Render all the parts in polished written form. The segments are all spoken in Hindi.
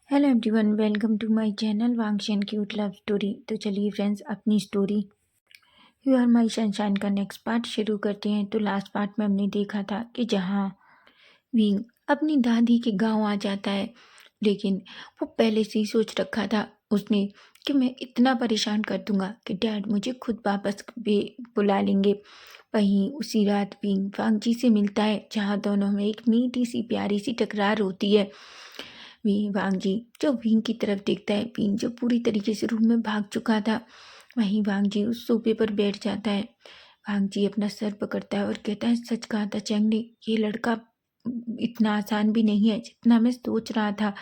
Hello everyone, welcome to my channel वांगशन क्यूट लव स्टोरी। तो चलिए फ्रेंड्स, अपनी story you are my sunshine का नेक्स्ट पार्ट शुरू करते हैं। तो लास्ट पार्ट में हमने देखा था कि जहाँ विंग अपनी दादी के गांव आ जाता है, लेकिन वो पहले से ही सोच रखा था उसने कि मैं इतना परेशान कर दूंगा कि डैड मुझे खुद वापस बुला लेंगे। वहीं उसी रात विंग वांगजी से मिलता है, जहाँ दोनों में एक मीठी सी प्यारी सी टकरार होती है। वांगजी जो विंग की तरफ देखता है, विंग जो पूरी तरीके से रूम में भाग चुका था, वहीं वांगजी उस सोफे पर बैठ जाता है। वांगजी अपना सर पकड़ता है और कहता है, सच कहा था चैंग ने, ये लड़का इतना आसान भी नहीं है जितना मैं सोच रहा था।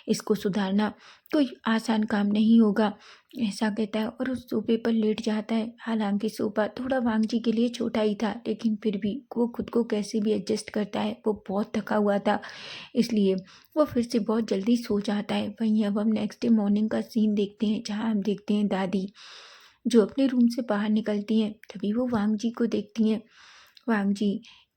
इसको सुधारना कोई आसान काम नहीं होगा, ऐसा कहता है और उस सोफे पर लेट जाता है। हालांकि सोफा थोड़ा वांगजी के लिए छोटा ही था, लेकिन फिर भी वो खुद को कैसे भी एडजस्ट करता है। वो बहुत थका हुआ था, इसलिए वो फिर से बहुत जल्दी सो जाता है। वहीं अब हम नेक्स्ट डे मॉर्निंग का सीन देखते हैं, जहाँ हम देखते हैं दादी जो अपने रूम से बाहर निकलती हैं। तभी वो वांगजी को देखती हैं। वांगजी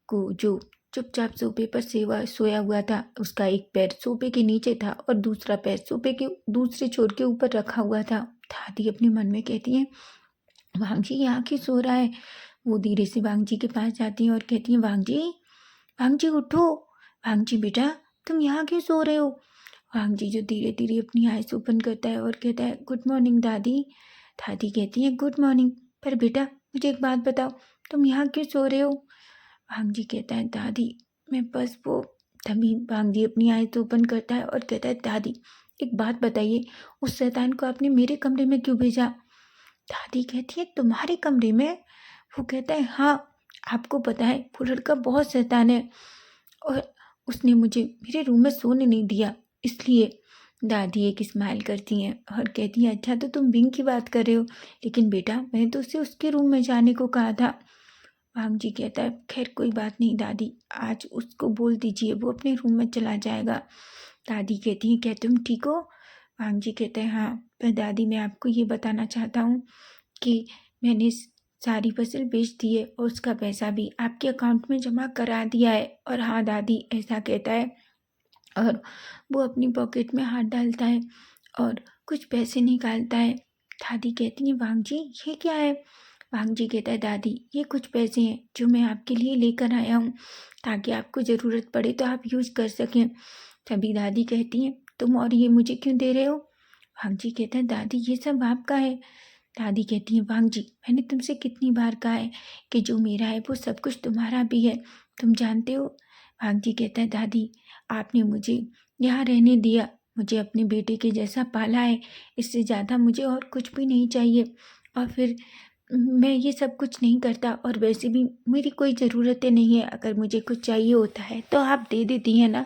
को जो चुपचाप सोफे पर सेवा सोया हुआ था, उसका एक पैर सोफे के नीचे था और दूसरा पैर सोफे के दूसरे छोर के ऊपर रखा हुआ था। दादी अपने मन में कहती है, वांगजी यहाँ क्यों सो रहा है। वो धीरे से वांगजी के पास जाती है और कहती है, वांगजी, वांगजी उठो, वांगजी बेटा, तुम यहाँ क्यों सो रहे हो। वांगजी जो धीरे धीरे अपनी आइज ओपन करता है और कहता है, गुड मॉर्निंग दादी। दादी कहती है, गुड मॉर्निंग, पर बेटा मुझे एक बात बताओ, तुम यहाँ क्यों सो रहे हो। वांगजी कहता है, दादी मैं बस वो। तभी वांगजी अपनी आइज ओपन करता है और कहता है, दादी एक बात बताइए, उस शैतान को आपने मेरे कमरे में क्यों भेजा। दादी कहती है, तुम्हारे कमरे में। वो कहता है, हाँ, आपको पता है वो लड़का बहुत शैतान है और उसने मुझे मेरे रूम में सोने नहीं दिया, इसलिए। दादी एक स्माइल करती हैं और कहती हैं, अच्छा तो तुम विंग की बात कर रहे हो, लेकिन बेटा मैंने तो उसे उसके रूम में जाने को कहा था। वांगजी कहता है, खैर कोई बात नहीं दादी, आज उसको बोल दीजिए वो अपने रूम में चला जाएगा। दादी कहती हैं, क्या तुम ठीक हो। वांगजी कहते हैं, हाँ, पर दादी मैं आपको ये बताना चाहता हूँ कि मैंने सारी फसल बेच दी है और उसका पैसा भी आपके अकाउंट में जमा करा दिया है। और हाँ दादी, ऐसा कहता है और वो अपनी पॉकेट में हाथ डालता है और कुछ पैसे निकालता है। दादी कहती है, वांगजी ये क्या है। वांगजी कहता है, दादी ये कुछ पैसे हैं जो मैं आपके लिए लेकर आया हूँ, ताकि आपको ज़रूरत पड़े तो आप यूज़ कर सकें। तभी दादी कहती हैं, तुम और ये मुझे क्यों दे रहे हो। वांगजी कहता है, दादी ये सब आपका है। दादी कहती है, वांगजी मैंने तुमसे कितनी बार कहा है कि जो मेरा है वो सब कुछ तुम्हारा भी है, तुम जानते हो। वांगजी कहता है, दादी आपने मुझे यहाँ रहने दिया, मुझे अपने बेटे के जैसा पाला है, इससे ज़्यादा मुझे और कुछ भी नहीं चाहिए। और फिर मैं ये सब कुछ नहीं करता, और वैसे भी मेरी कोई ज़रूरतें नहीं है, अगर मुझे कुछ चाहिए होता है तो आप दे देती हैं ना,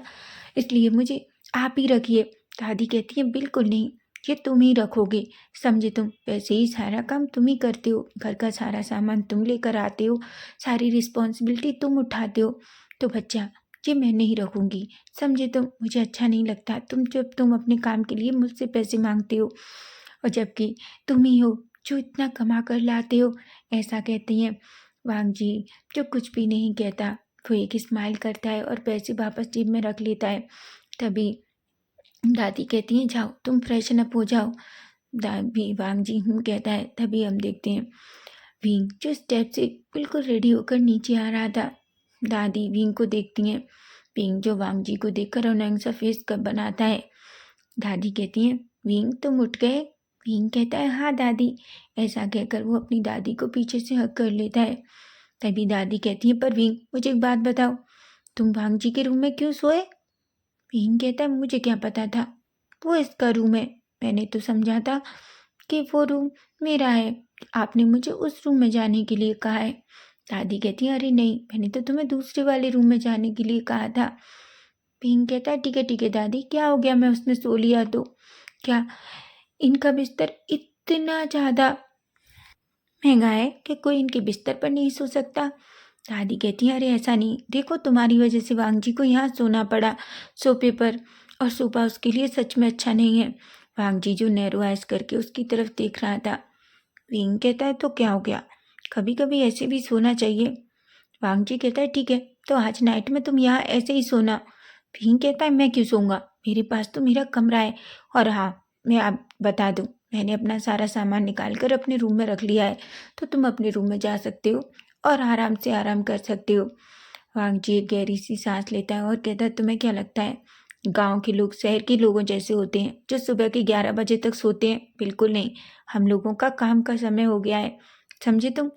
इसलिए मुझे आप ही रखिए। दादी कहती है, बिल्कुल नहीं, ये तुम ही रखोगे, समझे तुम, वैसे ही सारा काम तुम ही करते हो, घर का सारा सामान तुम लेकर आते हो, सारी रिस्पॉन्सिबिलिटी तुम उठाते हो, तो बच्चा ये मैं नहीं रखूँगी, समझे तुम, मुझे अच्छा नहीं लगता तुम अपने काम के लिए मुझसे पैसे मांगते हो, और जबकि तुम ही हो जो इतना कमा कर लाते हो। ऐसा कहती हैं। वांगजी जो कुछ भी नहीं कहता, वो एक स्माइल करता है और पैसे वापस जेब में रख लेता है। तभी दादी कहती हैं, जाओ तुम फ्रेशन अप हो जाओ। दादी वांगजी कहता है। तभी हम देखते हैं विंग जो स्टेप से बिल्कुल रेडी होकर नीचे आ रहा था। दादी विंग को देखती हैं। विंग जो वांगजी को देखकर उन्हें सा फेस कब बनाता है। दादी कहती हैं, विंग तुम उठ गए। विंग कहता है, हाँ दादी। ऐसा कहकर वो अपनी दादी को पीछे से हग कर लेता है। तभी दादी कहती है, पर विंग मुझे एक बात बताओ, तुम वांगजी के रूम में क्यों सोए। विंग कहता है, मुझे क्या पता था वो इसका रूम है, मैंने तो समझा था कि वो रूम मेरा है, आपने मुझे उस रूम में जाने के लिए कहा है। दादी कहती है, अरे नहीं, मैंने तो तुम्हें दूसरे वाले रूम में जाने के लिए कहा था। पिंक कहता है, ठीक है दादी, क्या हो गया, मैं उसमें सो लिया तो क्या, इनका बिस्तर इतना ज़्यादा महंगा है कि कोई इनके बिस्तर पर नहीं सो सकता। दादी कहती है, अरे ऐसा नहीं, देखो तुम्हारी वजह से वांगजी को यहाँ सोना पड़ा सोफे पर, और सोफा उसके लिए सच में अच्छा नहीं है। वांगजी जो नैरो आइज करके उसकी तरफ देख रहा था। विंग कहता है, तो क्या हो गया, कभी कभी ऐसे भी सोना चाहिए। वांगजी कहता है, ठीक है, तो आज नाइट में तुम यहाँ ऐसे ही सोना। विंग कहता है, मैं क्यों सोऊंगा, मेरे पास तो मेरा कमरा है। और हाँ, मैं आप बता दूँ, मैंने अपना सारा सामान निकाल कर अपने रूम में रख लिया है, तो तुम अपने रूम में जा सकते हो और आराम से आराम कर सकते हो। वांगजी एक गहरी सी सांस लेता है और कहता है, तुम्हें क्या लगता है गांव के लोग शहर के लोगों जैसे होते हैं जो सुबह के 11 बजे तक सोते हैं? बिल्कुल नहीं। हम लोगों का काम का समय हो गया है, समझे तुम?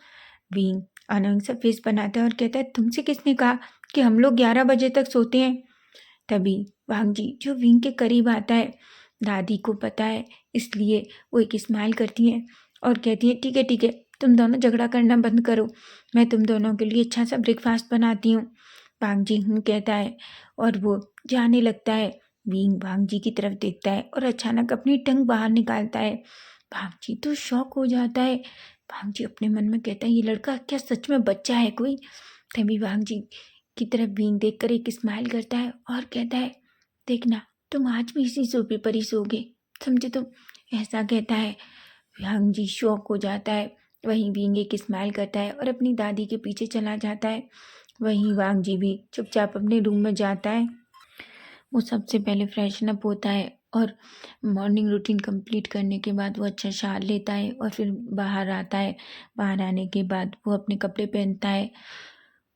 वीन अनंग सा फेस बनाता है और कहता है, तुमसे किसने कहा कि हम लोग 11 बजे तक सोते हैं? तभी वांगजी जो विंग के करीब आता है, दादी को पता है, इसलिए वो एक स्माइल करती हैं और कहती हैं, ठीक है ठीक है, तुम दोनों झगड़ा करना बंद करो, मैं तुम दोनों के लिए अच्छा सा ब्रेकफास्ट बनाती हूँ। वांगजी कहता है और वो जाने लगता है। विंग वांगजी की तरफ देखता है और अचानक अपनी टंग बाहर निकालता है। वांगजी तो शॉक हो जाता है। वांगजी अपने मन में कहता है, ये लड़का क्या सच में बच्चा है कोई? तभी वांगजी की तरफ बीन देखकर एक स्माइल करता है और कहता है, देखना तुम आज भी इसी सोफे पर ही सोओगे, समझे तुम? ऐसा कहता है। विहांग जी शौक हो जाता है। वहीं बींग एक स्माइल करता है और अपनी दादी के पीछे चला जाता है। वहीं वांग जी भी चुपचाप अपने रूम में जाता है। वो सबसे पहले फ्रेशन अप होता है और मॉर्निंग रूटीन कंप्लीट करने के बाद वो अच्छा शावर लेता है और फिर बाहर आता है। बाहर आने के बाद वो अपने कपड़े पहनता है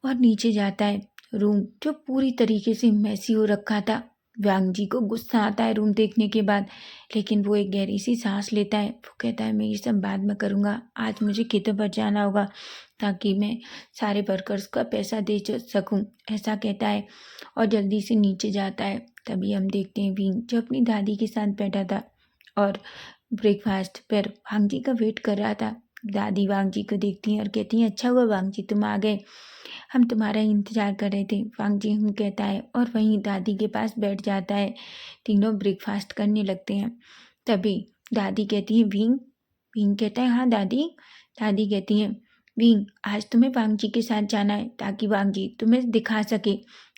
और नीचे जाता है। रूम जो पूरी तरीके से मैसी हो रखा था। वांग जी को गुस्सा आता है रूम देखने के बाद, लेकिन वो एक गहरी सी सांस लेता है। वो कहता है, मैं ये सब बाद में करूँगा, आज मुझे खेतों पर जाना होगा ताकि मैं सारे वर्कर्स का पैसा दे सकूँ, ऐसा कहता है और जल्दी से नीचे जाता है। तभी हम देखते हैं विंग जो अपनी दादी के साथ बैठा था और ब्रेकफास्ट पर वांग जी का वेट कर रहा था। दादी वांग जी को देखती हैं और कहती हैं, अच्छा हुआ वांग जी तुम आ गए, हम तुम्हारा इंतजार कर रहे थे। वांग जी कहता है और वहीं दादी के पास बैठ जाता है। तीनों ब्रेकफास्ट करने लगते हैं। तभी दादी कहती है, विंग। विंग कहता है, हाँ दादी। दादी कहती हैं, विंग आज तुम्हें वांग जी के साथ जाना है ताकि वांग जी तुम्हें दिखा सके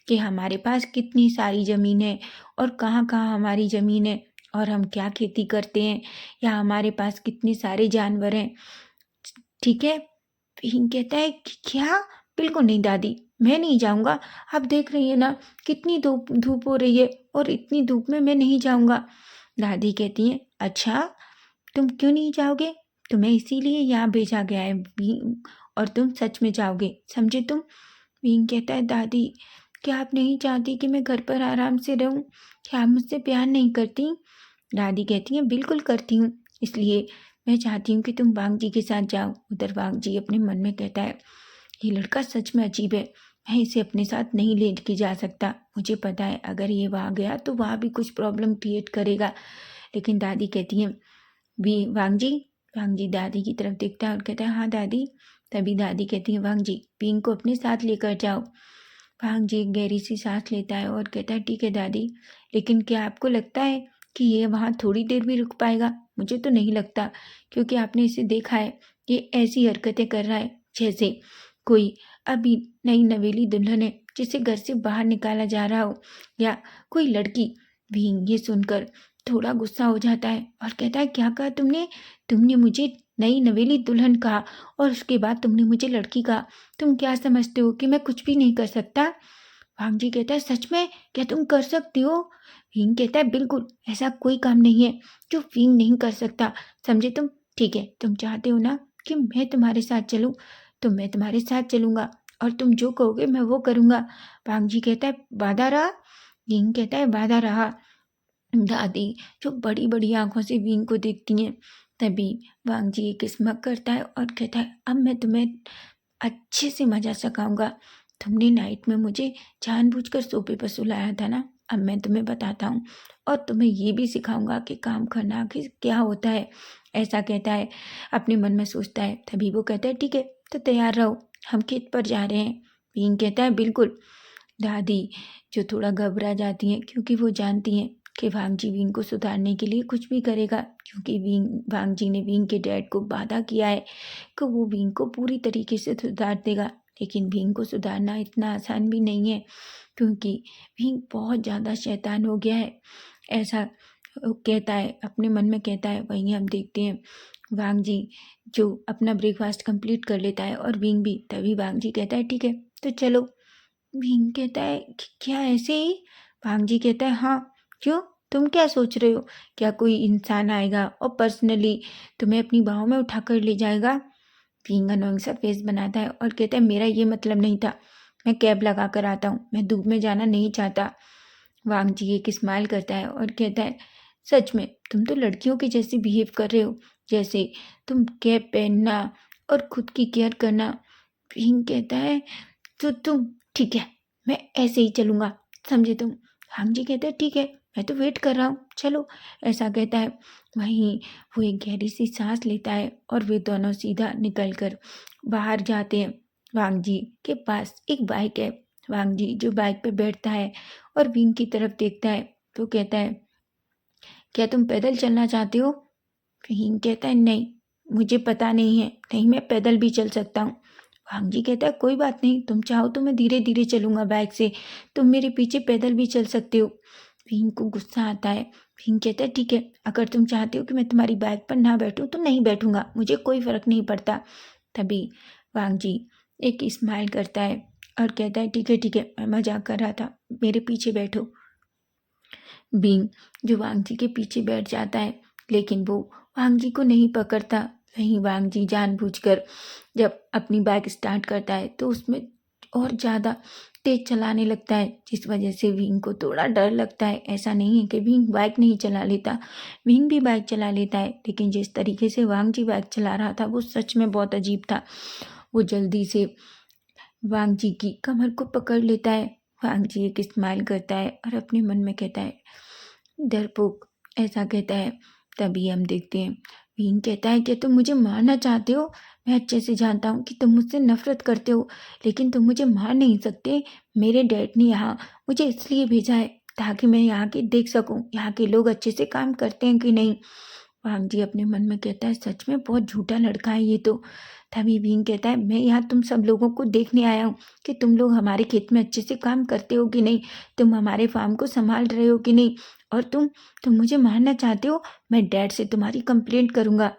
कि हमारे पास कितनी सारी ज़मीन है और कहाँ कहाँ हमारी ज़मीन है और हम क्या खेती करते हैं या हमारे पास कितने सारे जानवर हैं, ठीक है? विंग कहता है कि क्या? बिल्कुल नहीं दादी, मैं नहीं जाऊंगा। आप देख रही है ना कितनी धूप धूप हो रही है और इतनी धूप में मैं नहीं जाऊंगा। दादी कहती हैं, अच्छा तुम क्यों नहीं जाओगे? तुम्हें इसीलिए यहाँ भेजा गया है और तुम सच में जाओगे, समझे तुम? विंग कहता है, दादी क्या आप नहीं चाहती कि मैं घर पर आराम से रहूं? क्या आप मुझसे प्यार नहीं करती? दादी कहती हैं, बिल्कुल करती हूँ, इसलिए मैं चाहती हूँ कि तुम वांग जी के साथ जाओ। उधर वांग जी अपने मन में कहता है, ये लड़का सच में अजीब है, मैं इसे अपने साथ नहीं ले के जा सकता। मुझे पता है अगर ये वहाँ गया तो वहाँ भी कुछ प्रॉब्लम क्रिएट करेगा। लेकिन दादी कहती है, भी वांग जी दादी की तरफ देखता है और कहता है, हाँ दादी। तभी दादी कहती है, वांग जी पिंक को अपने साथ लेकर जाओ। वांग जी एक गहरी सी सांस लेता है और कहता है, ठीक है दादी, लेकिन क्या आपको लगता है कि ये वहाँ थोड़ी देर भी रुक पाएगा? मुझे तो नहीं लगता, क्योंकि आपने इसे देखा है, ये ऐसी हरकतें कर रहा है जैसे कोई अभी नई नवेली दुल्हन है जिसे घर से बाहर निकाला जा रहा हो, या कोई लड़की। भींग ये सुनकर थोड़ा गुस्सा हो जाता है और कहता है, क्या कहा तुमने? तुमने मुझे नई नवेली दुल्हन कहा और उसके बाद तुमने मुझे लड़की कहा। तुम क्या समझते हो कि मैं कुछ भी नहीं कर सकता? भांग जी कहता है, सच में क्या तुम कर सकती हो? भींग कहता है, बिल्कुल, ऐसा कोई काम नहीं है जो भींग नहीं कर सकता, समझे तुम? ठीक है, तुम चाहते हो ना कि मैं तुम्हारे साथ चलूं, तो मैं तुम्हारे साथ चलूंगा और तुम जो कहोगे मैं वो करूंगा। भांग जी कहता है, वादा रहा? भींग कहता है, वादा रहा। दादी जो बड़ी बड़ी आंखों से विंग को देखती हैं। तभी वांग जी एक स्मक करता है और कहता है, अब मैं तुम्हें अच्छे से मजा सिखाऊंगा। तुमने नाइट में मुझे जानबूझकर सोफे पर सुलाया था ना, अब मैं तुम्हें बताता हूँ और तुम्हें ये भी सिखाऊंगा कि काम करना आखिर क्या होता है, ऐसा कहता है। अपने मन में सोचता है। तभी वो कहता है, ठीक है तो तैयार रहो, हम खेत पर जा रहे हैं। विंग कहता है, बिल्कुल। दादी जो थोड़ा घबरा जाती हैं क्योंकि वो जानती हैं कि वांग जी विंग को सुधारने के लिए कुछ भी करेगा, क्योंकि वांग जी ने विंग के डैड को वादा किया है कि वो विंग को पूरी तरीके से सुधार देगा। लेकिन विंग को सुधारना इतना आसान भी नहीं है, क्योंकि विंग बहुत ज़्यादा शैतान हो गया है, ऐसा वो कहता है, अपने मन में कहता है। वहीं हम देखते हैं वांग जी जो अपना ब्रेकफास्ट कंप्लीट कर लेता है और विंग भी। तभी वांग जी कहता है, ठीक है, तो चलो। भीम कहता है कि क्या ऐसे ही? भांग जी कहता है, हाँ। वांग जी कहता है, क्यों? तुम क्या सोच रहे हो? क्या कोई इंसान आएगा और पर्सनली तुम्हें अपनी बाहों में उठाकर ले जाएगा? विंग अनोइंग सा फेस बनाता है और कहता है, मेरा ये मतलब नहीं था। मैं कैब लगा कर आता हूँ, मैं धूप में जाना नहीं चाहता। वांग जी एक स्माइल करता है और कहता है, सच में तुम तो लड़कियों की जैसी बिहेव कर रहे हो, जैसे तुम कैप पहनना और खुद की केयर करना। विंग कहता है, तो तुम ठीक है, मैं ऐसे ही चलूँगा, समझे तुम? हाँ जी कहता है, ठीक है, मैं तो वेट कर रहा हूँ, चलो। ऐसा कहता है। वहीं वो एक गहरी सी सांस लेता है और वे दोनों सीधा निकल कर बाहर जाते हैं। वांग जी के पास एक बाइक है। वांग जी जो बाइक पे बैठता है और विंग की तरफ देखता है तो कहता है, क्या तुम पैदल चलना चाहते हो? विंग कहता है, नहीं, मुझे पता नहीं है, नहीं मैं पैदल भी चल सकता हूँ। वांग जी कहता है, कोई बात नहीं, तुम चाहो तो मैं धीरे धीरे चलूंगा बाइक से, तुम मेरे पीछे पैदल भी चल सकते हो। विंग को गुस्सा आता है। विंग कहता है, ठीक है, अगर तुम चाहते हो कि मैं तुम्हारी बाइक पर ना बैठूं तो नहीं बैठूंगा, मुझे कोई फर्क नहीं पड़ता। तभी वांग जी एक स्माइल करता है और कहता है, ठीक है, मैं मजाक कर रहा था, मेरे पीछे बैठो। बींग जो वांग जी के पीछे बैठ जाता है, लेकिन वो वांग जी को नहीं पकड़ता। वहीं वांग जी जानबूझकर जब अपनी बाइक स्टार्ट करता है तो उसमें और ज़्यादा तेज चलाने लगता है, जिस वजह से विंग को थोड़ा डर लगता है। ऐसा नहीं है कि विंग बाइक नहीं चला लेता, विंग भी बाइक चला लेता है, लेकिन जिस तरीके से वांग जी बाइक चला रहा था वो सच में बहुत अजीब था। वो जल्दी से वांग जी की कमर को पकड़ लेता है। वांग जी एक स्माइल करता है और अपने मन में कहता है, डरपोक, ऐसा कहता है। तभी हम देखते हैं भीम कहता है, क्या तुम मुझे मारना चाहते हो? मैं अच्छे से जानता हूँ कि तुम मुझसे नफरत करते हो, लेकिन तुम मुझे मार नहीं सकते। मेरे डैड ने यहाँ मुझे इसलिए भेजा है ताकि मैं यहाँ के देख सकूँ यहाँ के लोग अच्छे से काम करते हैं कि नहीं। वांग जी अपने मन में कहता है, सच में बहुत झूठा लड़का है ये तो। तभी भीम कहता है, मैं यहाँ तुम सब लोगों को देखने आया हूँ कि तुम लोग हमारे खेत में अच्छे से काम करते हो कि नहीं, तुम हमारे फार्म को संभाल रहे हो कि नहीं, और तुम मुझे मारना चाहते हो। मैं डैड से तुम्हारी कंप्लेंट करूंगा।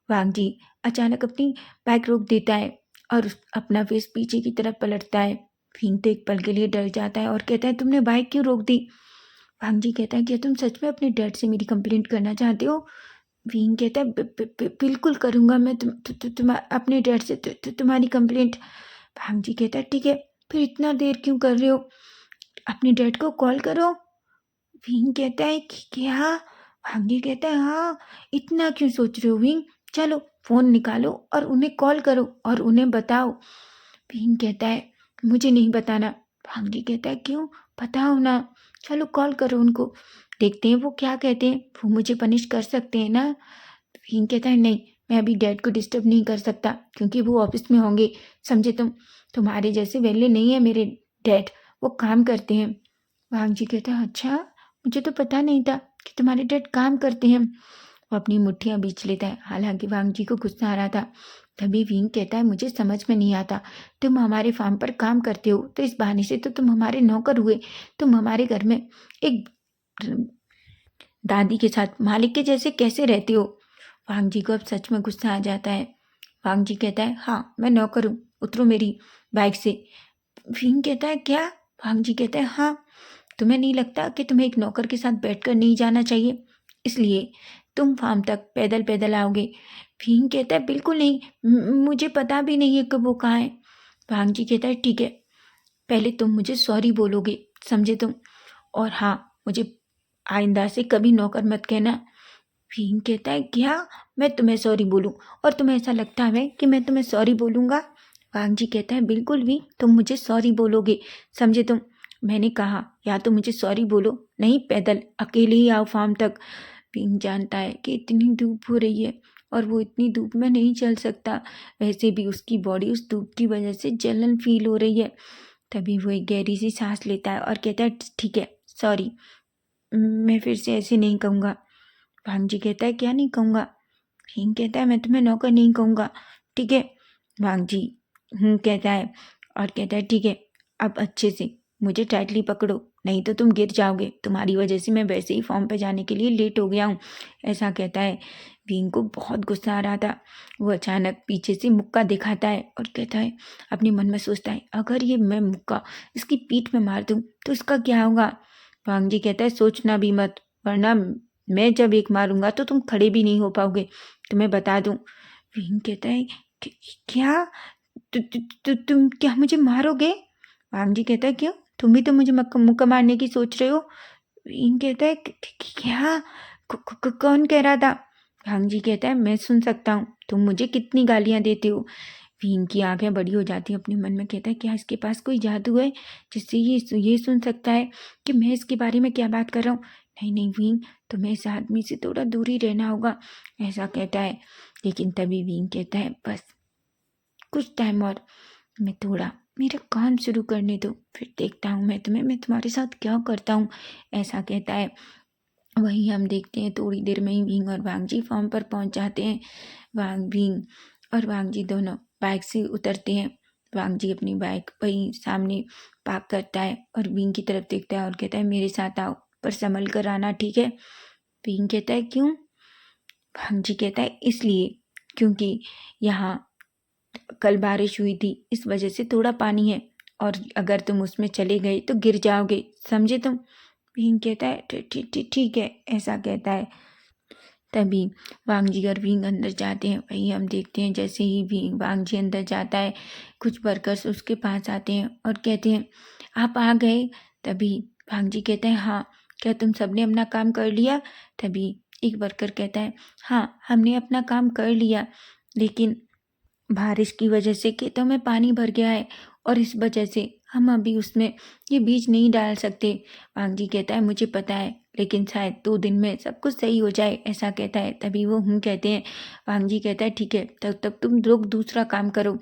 वांग जी अचानक अपनी बाइक रोक देता है और अपना फेस पीछे की तरफ पलटता है। भीम तो एक पल के लिए डर जाता है और कहता है, तुमने बाइक क्यों रोक दी? वांग जी कहता है, क्या तुम सच में अपने डैड से मेरी कंप्लेंट करना चाहते हो? भीम कहता है, बिल्कुल करूंगा मैं तुम अपने डैड से तुम्हारी कंप्लेंट। भांग जी कहता है, ठीक है, फिर इतना देर क्यों कर रहे हो? अपने डैड को कॉल करो। भीम कहता है कि क्या? भांग जी कहता है, हाँ, इतना क्यों सोच रहे हो भीम? चलो फोन निकालो और उन्हें कॉल करो और उन्हें बताओ। भीम कहता है, मुझे नहीं बताना। भांग जी कहता है, क्यों? बताओ ना, चलो कॉल करो उनको, देखते हैं वो क्या कहते हैं, वो मुझे पनिश कर सकते हैं ना। भीम कहता है, नहीं, मैं अभी डैड को डिस्टर्ब नहीं कर सकता क्योंकि वो ऑफिस में होंगे, समझे तुम? तुम्हारे जैसे वेले नहीं है मेरे डैड, वो काम करते हैं। भांग जी कहता है, अच्छा, मुझे तो पता नहीं था कि तुम्हारे डैड काम करते हैं। वो अपनी मुट्ठियां बीच लेता है, हालांकि वांग जी को गुस्सा आ रहा था। तभी विंग कहता है, मुझे समझ में नहीं आता, तुम हमारे फार्म पर काम करते हो तो इस बहाने से तो तुम हमारे नौकर हुए, तुम हमारे घर में एक दादी के साथ मालिक के जैसे कैसे रहते हो? वांग जी को अब सच में गुस्सा आ जाता है। वांग जी कहता है, हाँ, मैं नौकर हूँ, उतरो मेरी बाइक से। विंग कहता है, क्या? वांग जी कहता है, हाँ, तुम्हें नहीं लगता कि तुम्हें एक नौकर के साथ बैठकर नहीं जाना चाहिए, इसलिए तुम फार्म तक पैदल पैदल आओगे? भीम कहता है, बिल्कुल नहीं, मुझे पता भी नहीं है कि वो कहाँ है। भांग जी कहता है, ठीक है, पहले तुम मुझे सॉरी बोलोगे, समझे तुम? और हाँ, मुझे आइंदा से कभी नौकर मत कहना। भीम कहता है, क्या? मैं तुम्हें सॉरी बोलूं और तुम्हें ऐसा लगता है कि मैं तुम्हें सॉरी बोलूंगा? वांग जी कहता है, बिल्कुल भी, तुम मुझे सॉरी बोलोगे, समझे तुम? मैंने कहा या तो मुझे सॉरी बोलो, नहीं पैदल अकेले ही आओ फार्म तक। भीम जानता है कि इतनी धूप हो रही है और वो इतनी धूप में नहीं चल सकता, वैसे भी उसकी बॉडी उस धूप की वजह से जलन फील हो रही है। तभी वो एक गहरी सी सांस लेता है और कहता है, ठीक है, सॉरी, मैं फिर से ऐसे नहीं कहूँगा। भांग जी कहता है, क्या नहीं कहूँगा? भीम कहता है, मैं तुम्हें नौकर नहीं कहूँगा, ठीक है? भांग जी कहता है और कहता है, ठीक है, अब अच्छे से मुझे टाइटली पकड़ो, नहीं तो तुम गिर जाओगे, तुम्हारी वजह से मैं वैसे ही फॉर्म पे जाने के लिए लेट हो गया हूँ। ऐसा कहता है। भीम को बहुत गुस्सा आ रहा था। वो अचानक पीछे से मुक्का दिखाता है और कहता है, अपने मन में सोचता है, अगर ये मैं मुक्का इसकी पीठ में मार दूँ तो इसका क्या होगा? वांग जी कहता है सोचना भी मत, वरना मैं जब एक मारूंगा तो तुम खड़े भी नहीं हो पाओगे, तुम्हें बता दूं। विंग कहता है क्या तुम क्या मुझे मारोगे? वांग जी कहता है क्यों, तुम भी तो मुझे मुक्का मारने की सोच रहे हो। विंग कहता है क्या, कौन कह रहा था? वांग जी कहता है मैं सुन सकता हूँ, तुम मुझे कितनी गालियां देते हो। विंग की आंखें बड़ी हो जाती हैं, अपने मन में कहता है क्या इसके पास कोई जादू है जिससे ये सुन सकता है कि मैं इसके बारे में क्या बात कर रहा हूँ। नहीं नहीं विंग, तुम्हें इस आदमी से थोड़ा दूर ही रहना होगा, ऐसा कहता है। लेकिन तभी विंग कहता है बस कुछ टाइम और, मैं थोड़ा मेरा काम शुरू करने दो, फिर देखता हूँ मैं तुम्हारे साथ क्या करता हूँ, ऐसा कहता है। वहीं हम देखते हैं थोड़ी देर में ही विंग और वांग जी फार्म पर पहुंच जाते हैं। विंग और वांग जी दोनों बाइक से उतरते हैं। वांग जी अपनी बाइक वहीं सामने पार्क करता है और विंग की तरफ देखता है और कहता है मेरे साथ आओ, पर संभल कर आना, ठीक है? विंग कहता है क्यों? वांग जी कहता है इसलिए क्योंकि यहाँ कल बारिश हुई थी, इस वजह से थोड़ा पानी है, और अगर तुम उसमें चले गए तो गिर जाओगे, समझे तुम? विंग कहता है ठीक है, ऐसा कहता है। तभी वांग जी और विंग अंदर जाते हैं। वहीं हम देखते हैं जैसे ही वांग जी अंदर जाता है, कुछ वर्कर्स उसके पास आते हैं और कहते हैं आप आ गए। तभी वांग जी कहते हैं हाँ, क्या तुम सबने अपना काम कर लिया? तभी एक वर्कर कहता है हाँ हमने अपना काम कर लिया, लेकिन बारिश की वजह से खेतों में पानी भर गया है और इस वजह से हम अभी उसमें ये बीज नहीं डाल सकते। वांग जी कहता है मुझे पता है, लेकिन शायद 2 दिन में सब कुछ सही हो जाए, ऐसा कहता है। तभी वो कहते हैं। वांग जी कहता है ठीक है, तब तब तुम लोग दूसरा काम करो।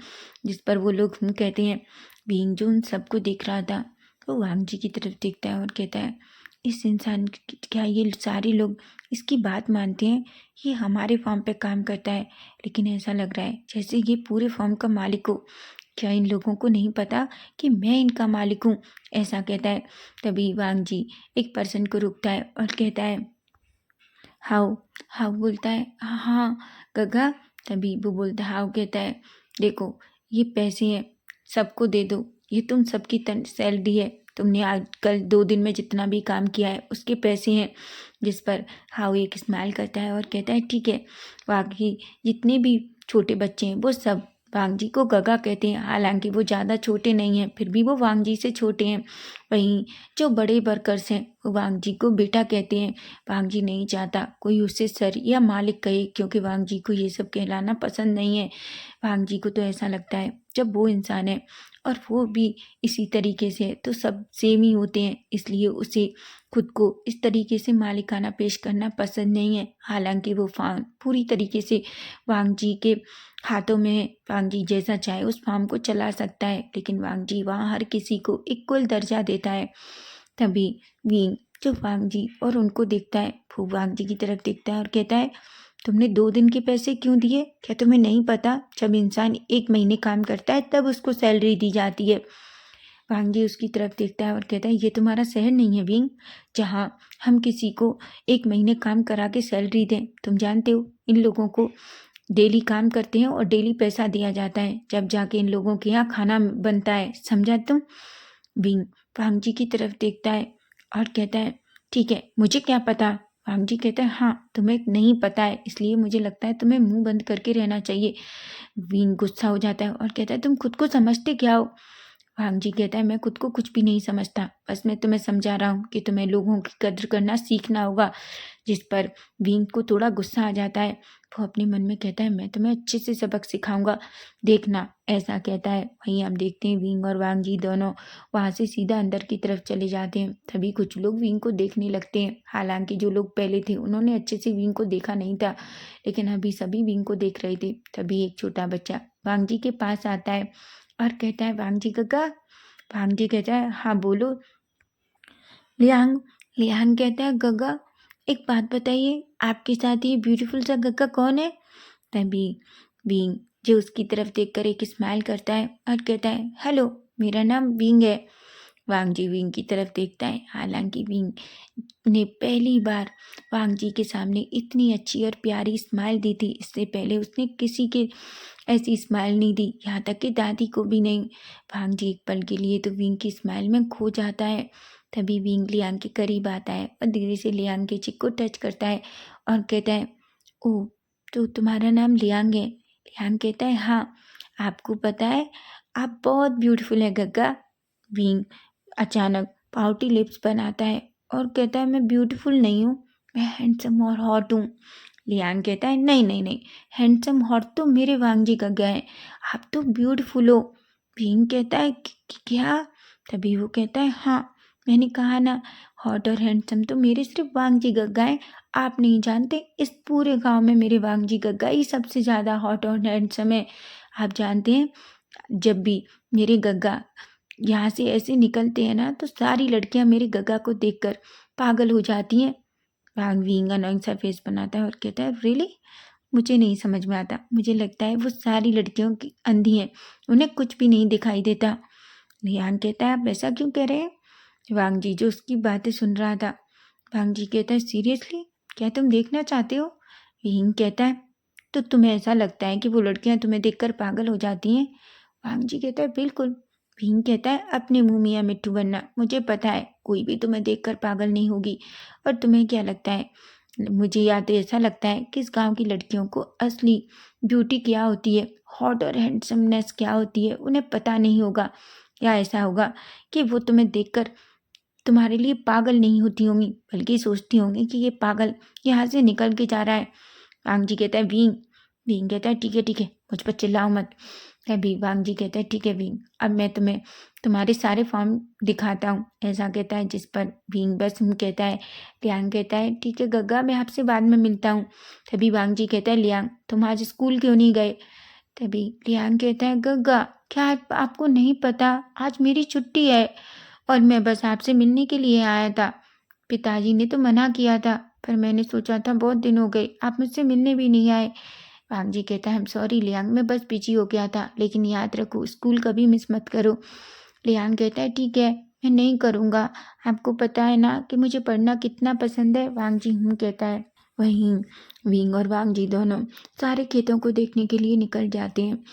जिस पर वो लोग कहते हैं। बींग जो उन सबको देख रहा था वो वांग जी की तरफ देखता है और कहता है इस इंसान क्या ये सारे लोग इसकी बात मानते हैं? ये हमारे फार्म पे काम करता है, लेकिन ऐसा लग रहा है जैसे ये पूरे फार्म का मालिक हो। क्या इन लोगों को नहीं पता कि मैं इनका मालिक हूँ, ऐसा कहता है। तभी वांग जी एक पर्सन को रुकता है और कहता है हाउ। हाउ बोलता है हाँ गगा। तभी वो बोलता है हाउ कहता है देखो ये पैसे हैं, सबको दे दो, ये तुम सबकी सैलरी है, तुमने आज कल 2 दिन में जितना भी काम किया है उसके पैसे हैं। जिस पर हाउ एक स्माइल करता है और कहता है ठीक है। बाकी जितने भी छोटे बच्चे हैं वो सब वांग जी को गगा कहते हैं, हालांकि वो ज़्यादा छोटे नहीं हैं, फिर भी वो वांग जी से छोटे हैं। वहीं जो बड़े वर्कर्स हैं वो वांग जी को बेटा कहते हैं। वांग जी नहीं चाहता कोई उससे सर या मालिक कहे, क्योंकि वांग जी को ये सब कहलाना पसंद नहीं है। वांग जी को तो ऐसा लगता है जब वो इंसान है और वो भी इसी तरीके से तो सब सेम ही होते हैं, इसलिए उसे खुद को इस तरीके से मालिकाना पेश करना पसंद नहीं है। हालांकि वो फार्म पूरी तरीके से वांग जी के हाथों में है, वांग जी जैसा चाहे उस फार्म को चला सकता है, लेकिन वांग जी वहाँ हर किसी को इक्वल दर्जा देता है। तभी विंग जो वांग जी और उनको देखता है वो वांग जी की तरफ देखता है और कहता है तुमने 2 दिन के पैसे क्यों दिए? क्या तुम्हें नहीं पता जब इंसान 1 महीने काम करता है तब उसको सैलरी दी जाती है? वांग जी उसकी तरफ देखता है और कहता है ये तुम्हारा शहर नहीं है विंग, जहाँ हम किसी को 1 महीने काम करा के सैलरी दें। तुम जानते हो इन लोगों को डेली काम करते हैं और डेली पैसा दिया जाता है, जब जाके इन लोगों के यहाँ खाना बनता है, समझा तुम? विंग वांग जी की तरफ देखता है और कहता है ठीक है, मुझे क्या पता? वांग जी कहता है हाँ तुम्हें नहीं पता है, इसलिए मुझे लगता है तुम्हें मुंह बंद करके रहना चाहिए। विंग गुस्सा हो जाता है और कहता है तुम खुद को समझते क्या हो? वांग जी कहता है मैं खुद को कुछ भी नहीं समझता, बस मैं तुम्हें समझा रहा हूँ कि तुम्हें लोगों की कद्र करना सीखना होगा। जिस पर विंग को थोड़ा गुस्सा आ जाता है। वो अपने मन में कहता है मैं तुम्हें अच्छे से सबक सिखाऊंगा, देखना, ऐसा कहता है। वहीं हम देखते हैं विंग और वांग जी दोनों वहाँ से सीधा अंदर की तरफ चले जाते हैं। तभी कुछ लोग विंग को देखने लगते हैं, हालांकि जो लोग पहले थे उन्होंने अच्छे से विंग को देखा नहीं था, लेकिन अभी सभी विंग को देख रहे थे। तभी एक छोटा बच्चा वांग जी के पास आता है और कहता है वांग जी गगा। वांग जी कहता है हाँ बोलो। लियांग। लियांग कहता है गगा एक बात बताइए, आपके साथ ये ब्यूटीफुल सा गग्गा कौन है? तभी विंग जो उसकी तरफ देखकर एक स्माइल करता है और कहता है हेलो, मेरा नाम विंग है। वांग जी विंग की तरफ देखता है, हालांकि विंग ने पहली बार वांग जी के सामने इतनी अच्छी और प्यारी स्माइल दी थी, इससे पहले उसने किसी के ऐसी स्माइल नहीं दी, यहाँ तक कि दादी को भी नहीं। वांग जी एक पल के लिए तो विंग की स्माइल में खो जाता है। तभी विंग लियांग के करीब आता है और धीरे से लियांग के चिक को टच करता है और कहता है, ओह, तो तुम्हारा नाम लियांग है? लियांग कहता है, हाँ, आपको पता है आप बहुत ब्यूटीफुल है गग्गा। विंग अचानक पाउटी लिप्स बनाता है और कहता है, मैं ब्यूटीफुल नहीं हूँ, मैं हैंडसम और हॉट हूँ। लियांग कहता है, नहीं नहीं नहीं, हैंडसम हॉट तो मेरे वांग जी गग्गा है, आप तो ब्यूटीफुल हो। विंग कहता है, क्या? तभी वो कहता है, हाँ, मैंने कहा ना, हॉट और हैंडसम तो मेरे सिर्फ वांग जी गग्गा हैं। आप नहीं जानते, इस पूरे गांव में मेरे वांग जी गग्गा ही सबसे ज़्यादा हॉट और हैंडसम है। आप जानते हैं, जब भी मेरे गग्गा यहाँ से ऐसे निकलते हैं ना, तो सारी लड़कियां मेरे गग्गा को देखकर पागल हो जाती हैं। वांग विंग अनोइंग सा फेस बनाता है और कहता है, रियली? मुझे नहीं समझ में आता, मुझे लगता है वो सारी लड़कियों की अंधी हैं, उन्हें कुछ भी नहीं दिखाई देता। लियांग कहता है, आप ऐसा क्यों कह रहे हैं? वांग जी जो उसकी बातें सुन रहा था। वांग जी कहता है, सीरियसली, क्या तुम देखना चाहते हो? विंग कहता है, तो तुम्हें ऐसा लगता है कि वो लड़कियां तुम्हें देखकर पागल हो जाती हैं? वांग जी कहता है, बिल्कुल। विंग कहता है, अपने मुंह मियाँ मिट्टू बनना, मुझे पता है कोई भी तुम्हें देखकर पागल नहीं होगी। और तुम्हें क्या लगता है? मुझे या तो ऐसा लगता है कि इस गांव की लड़कियों को असली ब्यूटी क्या होती है, हॉट और हैंडसमनेस क्या होती है, उन्हें पता नहीं होगा। या ऐसा होगा कि वो तुम्हें देखकर तुम्हारे लिए पागल नहीं होती होंगी, बल्कि सोचती होंगी कि ये पागल यहाँ से निकल के जा रहा है। वांग जी कहता है, विंग। विंग कहता है, ठीक है, मुझ पर चिल्लाओ मत। तभी वांग जी कहता है, ठीक है विंग, अब मैं तुम्हें तुम्हारे सारे फॉर्म दिखाता हूँ, ऐसा कहता है। जिस पर विंग बस कहता है। लियांग कहता है, ठीक है गग्गा, मैं आपसे बाद में मिलता हूँ। तभी वांग जी कहता है, लियांग, तुम आज स्कूल क्यों नहीं गए? तभी लियांग कहता है, गग्गा, क्या आपको नहीं पता, आज मेरी छुट्टी है और मैं बस आपसे मिलने के लिए आया था। पिताजी ने तो मना किया था, पर मैंने सोचा था बहुत दिन हो गए, आप मुझसे मिलने भी नहीं आए। वांग जी कहता है, सॉरी लियांग, मैं बस बिजी हो गया था, लेकिन याद रखो स्कूल कभी मिस मत करो। लियांग कहता है, ठीक है, मैं नहीं करूँगा, आपको पता है ना कि मुझे पढ़ना कितना पसंद है। वांग जी कहता है। वहीं विंग और वांग जी दोनों सारे खेतों को देखने के लिए निकल जाते हैं।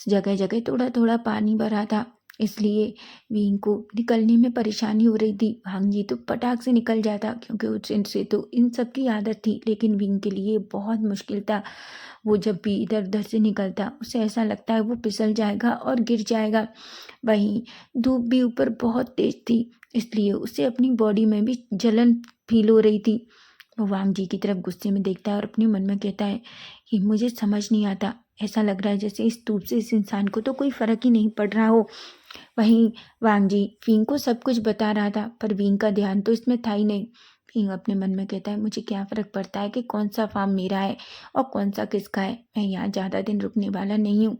जगह जगह थोड़ा थोड़ा पानी भरा था, इसलिए विंग को निकलने में परेशानी हो रही थी। वांग जी तो पटाख से निकल जाता, क्योंकि उससे तो इन सब की आदत थी, लेकिन विंग के लिए बहुत मुश्किल था। वो जब भी इधर उधर से निकलता, उसे ऐसा लगता है वो फिसल जाएगा और गिर जाएगा। वहीं धूप भी ऊपर बहुत तेज थी, इसलिए उसे अपनी बॉडी में भी जलन फील हो रही थी। वो वांग जी की तरफ गुस्से में देखता है और अपने मन में कहता है कि मुझे समझ नहीं आता, ऐसा लग रहा है जैसे इस धूप से इस इंसान को तो कोई फर्क ही नहीं पड़ रहा हो। वहीं वांग जी विंग को सब कुछ बता रहा था, पर विंग का ध्यान तो इसमें था ही नहीं। विंग अपने मन में कहता है, मुझे क्या फ़र्क पड़ता है कि कौन सा फार्म मेरा है और कौन सा किसका है, मैं यहाँ ज़्यादा दिन रुकने वाला नहीं हूँ।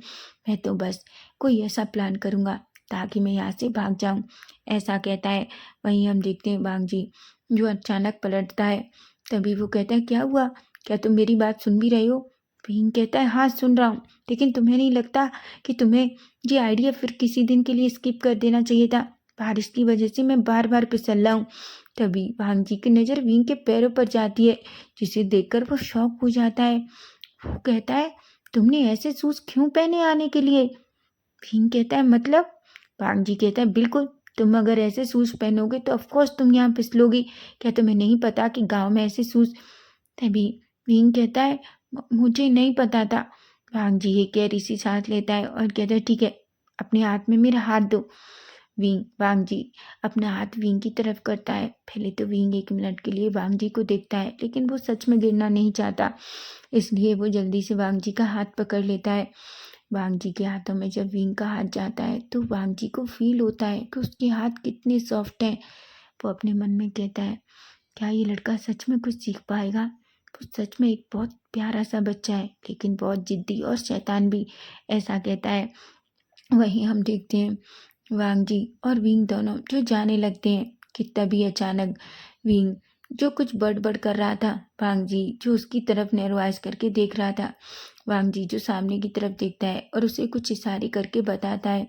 मैं तो बस कोई ऐसा प्लान करूँगा ताकि मैं यहाँ से भाग जाऊँ, ऐसा कहता है। वहीं हम देखते हैं वांग जी जो अचानक पलटता है। तभी वो कहता है, क्या हुआ, क्या तुम मेरी बात सुन भी रहे हो? विंग कहता है, हाँ सुन रहा हूँ, लेकिन तुम्हें नहीं लगता कि तुम्हें ये आइडिया फिर किसी दिन के लिए स्किप कर देना चाहिए था? बारिश की वजह से मैं बार बार फिसल रहा हूँ। तभी वांग जी की नज़र विंग के पैरों पर जाती है, जिसे देखकर वो शॉक हो जाता है। वो कहता है, तुमने ऐसे शूज क्यों पहने आने के लिए? विंग कहता है, मतलब? वांग जी कहता है, बिल्कुल, तुम अगर ऐसे शूज पहनोगे तो ऑफकोर्स तुम यहाँ फिसलोगी। क्या तुम्हें नहीं पता कि गांव में ऐसे शूज? तभी विंग कहता है, मुझे नहीं पता था। वांग जी एक गहरी सी सांस लेता है और कहता है, ठीक है, अपने हाथ में मेरा हाथ दो। वांग जी अपना हाथ विंग की तरफ करता है। पहले तो विंग 1 मिनट के लिए वांग जी को देखता है, लेकिन वो सच में गिरना नहीं चाहता, इसलिए वो जल्दी से वांग जी का हाथ पकड़ लेता है। वांग जी के हाथों में जब विंग का हाथ जाता है तो वांग जी को फील होता है कि उसके हाथ कितने सॉफ्ट हैं। वो अपने मन में कहता है, क्या ये लड़का सच में कुछ सीख पाएगा? वो सच में एक बहुत प्यारा सा बच्चा है, लेकिन बहुत जिद्दी और शैतान भी, ऐसा कहता है। वहीं हम देखते हैं वांग जी और विंग दोनों जो जाने लगते हैं कि तभी अचानक विंग जो कुछ बड़बड़ कर रहा था, वांग जी जो उसकी तरफ नैरोआइज करके देख रहा था। वांग जी जो सामने की तरफ देखता है और उसे कुछ इशारे करके बताता है।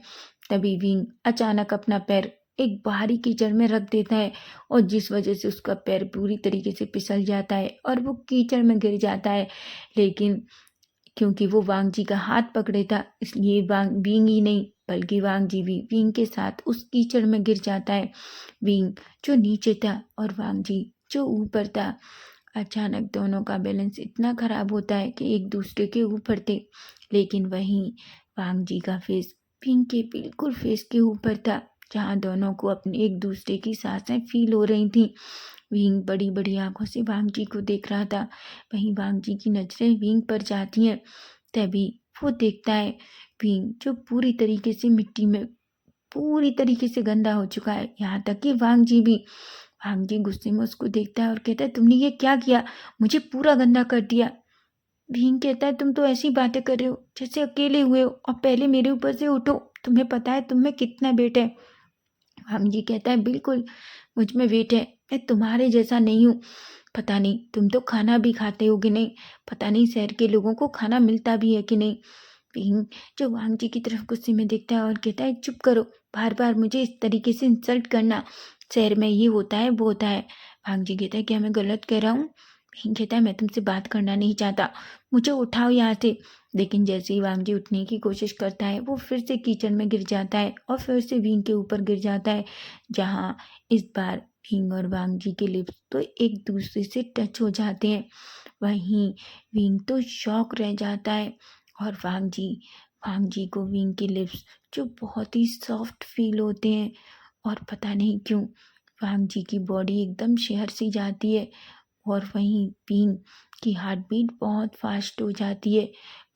तभी विंग अचानक अपना पैर एक बाहरी कीचड़ में रख देता है और जिस वजह से उसका पैर पूरी तरीके से फिसल जाता है और वो कीचड़ में गिर जाता है। लेकिन क्योंकि वो वांग जी का हाथ पकड़े था, इसलिए विंग ही नहीं बल्कि वांग जी भी विंग के साथ उस कीचड़ में गिर जाता है। विंग जो नीचे था और वांग जी जो ऊपर था। अचानक दोनों का बैलेंस इतना खराब होता है कि एक दूसरे के ऊपर थे, लेकिन वहीं वांग जी का फेस विंग के बिल्कुल फेस के ऊपर था, जहाँ दोनों को अपनी एक दूसरे की सांसें फील हो रही थी। विंग बड़ी बड़ी आंखों से वांग जी को देख रहा था। वहीं वांग जी की नजरें विंग पर जाती हैं। तभी वो देखता है विंग जो पूरी तरीके से मिट्टी में पूरी तरीके से गंदा हो चुका है, यहाँ तक कि वांग जी भी। वांग जी गुस्से में उसको देखता है और कहता है, तुमने ये क्या किया, मुझे पूरा गंदा कर दिया। भीम कहता है, तुम तो ऐसी बातें कर रहे हो जैसे अकेले हुए हो, और पहले मेरे ऊपर से उठो, तुम्हें पता है तुम में कितना वेट है। वांग जी कहता है, बिल्कुल मुझ में वेट है, मैं तुम्हारे जैसा नहीं हूँ। पता नहीं तुम तो खाना भी खाते हो कि नहीं, पता नहीं शहर के लोगों को खाना मिलता भी है कि नहीं। भीम जो वांग जी की तरफ गुस्से में देखता है और कहता है, चुप करो, बार बार मुझे इस तरीके से इंसल्ट करना, शहर में ये होता है वो होता है। वांग जी कहता है, क्या मैं गलत कह रहा हूँ। भीम कहता है, मैं तुमसे बात करना नहीं चाहता, मुझे उठाओ यहाँ से। लेकिन जैसे ही वांग जी उठने की कोशिश करता है, वो फिर से कीचड़ में गिर जाता है और फिर से भीम के ऊपर गिर जाता है, जहाँ इस बार भीम और वांग जी के लिप्स तो एक दूसरे से टच हो जाते हैं। वहीं विंग तो शॉक रह जाता है, और वांग जी को विंग के लिप्स जो बहुत ही सॉफ्ट फील होते हैं, और पता नहीं क्यों वांग जी की बॉडी एकदम शिहर सी जाती है। और वहीं विंग की हार्ट बीट बहुत फास्ट हो जाती है।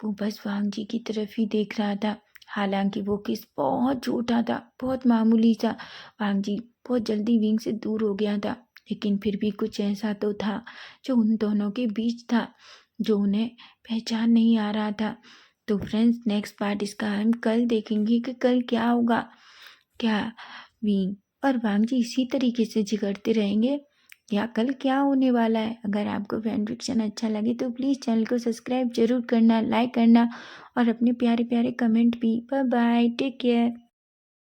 वो बस वांग जी की तरफ ही देख रहा था, हालांकि वो किस बहुत छोटा था, बहुत मामूली सा। वांग जी बहुत जल्दी विंग से दूर हो गया था, लेकिन फिर भी कुछ ऐसा तो था जो उन दोनों के बीच था, जो उन्हें पहचान नहीं आ रहा था। तो फ्रेंड्स, नेक्स्ट पार्ट इसका हम कल देखेंगे कि कल क्या होगा। क्या विंग और वांग जी इसी तरीके से झगड़ते रहेंगे, या कल क्या होने वाला है। अगर आपको फैन फिक्शन अच्छा लगे तो प्लीज़ चैनल को सब्सक्राइब जरूर करना, लाइक करना और अपने प्यारे प्यारे कमेंट भी। Bye bye, take care.